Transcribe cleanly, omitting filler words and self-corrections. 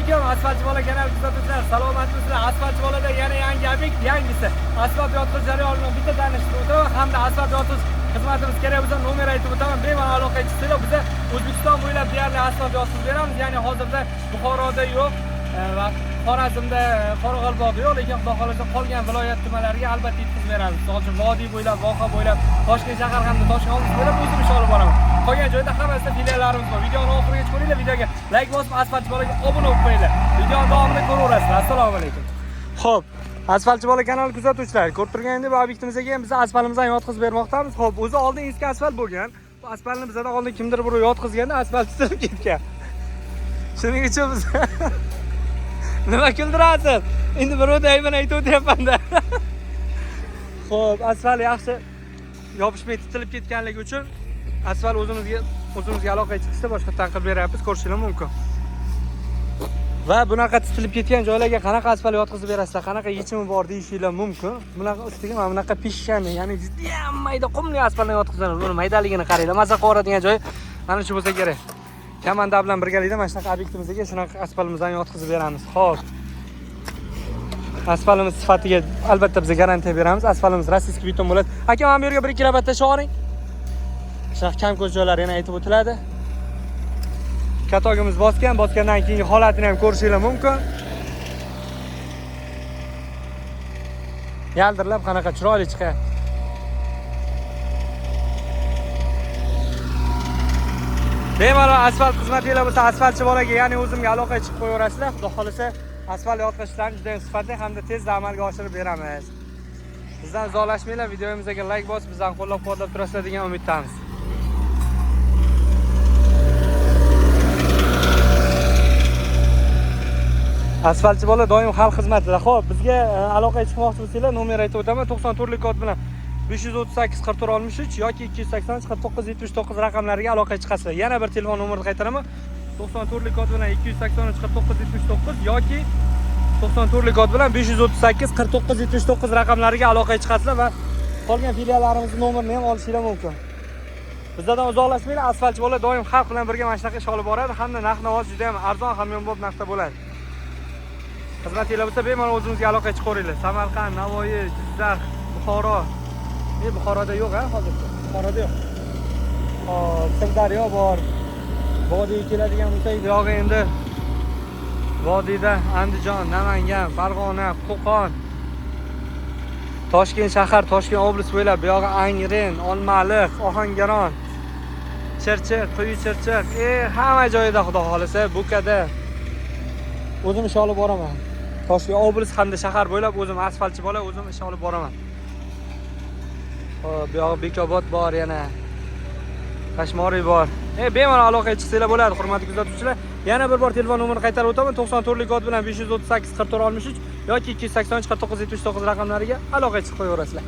alaykum. Asfaltchi bola kanal kuzatuvchilar, salomatmisizlar? Asfaltchi bolada yana yangi obyekt, yangisi. Asfalt yotqizish jarayonidan bitta tanishtirib o'taman hamda asfalt yotqizish xizmatimiz kerak bo'lsa nomer aytib o'taman. Bemalol aloqa qilinglar. Biz O'zbekiston bo'ylab deyarli asfalt yotqizib beramiz. Ya'ni hozirda Buxoroda yo'q va Xorazmda, Qoraqalpoqda yo'q, lekin xudo xolasa qolgan viloyat tumanlariga albatta yetkazib beramiz. Misol uchun Vodiy bo'ylab, Voha bo'ylab, Toshkent shahar hamda Toshkent oblast bo'ylab o'zim ish olib boraman. Qolgan joyda hammasida filiallarimiz bor. Videoni oxirigacha ko'ringlar, videoga like bosib, asfaltchi bolaga obuna bo'lib qo'yinglar. Videoni davomida ko'raverasizlar. Assalomu alaykum. Xo'p, asfaltchi bola kanali kuzatuvchilar, ko'rib turganingizdek, bu obyektimizga ham biz asfaltimizdan yotqizib bermoqdamiz. Xo'p, o'zi oldin eski asfalt bo'lgan. Bu asfaltni bizdan oldin kimdir bir yotqizganda asfalt tutilib ketgan. Shuning uchun biz nima kuldirasiz? Endi birovda ayban aytib o'tyapman-da. Xo'p, asfalt yaxshi yopishmay titilib ketganligi uchun asfalt o'zimizga aloqa chiqishda boshqa tanqid beryapmiz, ko'rishingiz mumkin. Va bunaqa titilib ketgan joylarga qanaqa asfalt yotqizib berasizlar, qanaqa yechimi bor deyishinglar mumkin. Bunaqa ustiga mana bunaqa pishshami, ya'ni juda ham mayda qumli asfaltni yotqizadi. Buni maydaligini qaranglar. Maza qiladigan joy mana shu bo'lsa kerak. Kamanda bilan birgalikda mana shunaqa obyektimizga shunaqa asfaltimizdan yotqizib beramiz. Xo'p. Asfaltimiz sifatiga albatta biz garantiya beramiz. Asfaltimiz rossiyskiy beton bo'ladi. Aka, mana bu yerga 1 kilovatr tashlab oling. Shunaqa kam ko'z joylar yana aytib o'tiladi. Katogimiz bosgandan keyingi holatini ham ko'rishingiz mumkin. Yaldirlab qanaqa chiroyli chiqyapti. Bemalol asfalt xizmatinglar bo'lsa, asfaltchi bolaga, ya'ni o'zimga aloqaga chiqib qo'yaverasizlar. Xudo xolasa asfalt yotqizishlarni juda ham sifatli hamda tezda amalga oshirib beramiz. Bizdan uzoqlashmanglar, videomizga like bosib, bizdan qo'llab-quvvatlab turasizlar degan umiddamiz. Asfaltchi bola doim xalq xizmatida. Xo'p, bizga aloqaga chiqmoqchi bo'lsanglar, nomer aytib o'taman. 94lik kod bilan 538 44 63 yoki 280 49 79 raqamlariga aloqaga chiqasizlar. Yana bir telefon nomerini qaytaraman. 94lik kod bilan 280 49 79 yoki 94lik kod bilan 538 49 79 raqamlariga aloqaga chiqasizlar va qolgan filiallarimizning nomerini ham olishingiz mumkin. Bizdan uzoqlashmanglar, asfaltchi bola doim xalq bilan birga mana shunaqa ish olib boradi hamda narx-navo juda ham arzon, hamyonbop narxda bo'ladi. Xizmatinglar bo'lsa, bemalol o'zimizga aloqaga chiqaveringlar. Samarqand, Navoiy, Jizzax, Buxoro. Buxoroda yo'q hozircha. Buxoroda yo'q. Hop, Sirdaryo bor. Vodiyga keladigan bo'lsak, bu yo'q endi. Vodiyda Andijon, Namangan, Farg'ona, Qo'qon, Toshkent shahar, Toshkent oblast bo'ylab, bu yo'q Angren, Olmaliq, Ohangaron, Chirchiq, Quyi Chirchiq, hamma joyda xudo xolasa, Bukada o'zim ish olib boraman. Toshkent oblast hamda shahar bo'ylab o'zim asfaltchi bola, o'zim ish olib boraman. Xo'p, bu yoq Bekobod bor yana. Qashmoriy bor. Bemalol aloqaga chiqsanglar bo'ladi, hurmatli kuzatuvchilar. Yana bir bor telefon nomerini qaytarib o'taman. 94lik kod bilan 538 44 63 yoki 280 49 79 raqamlariga aloqaga chiqib qo'yaverasizlar.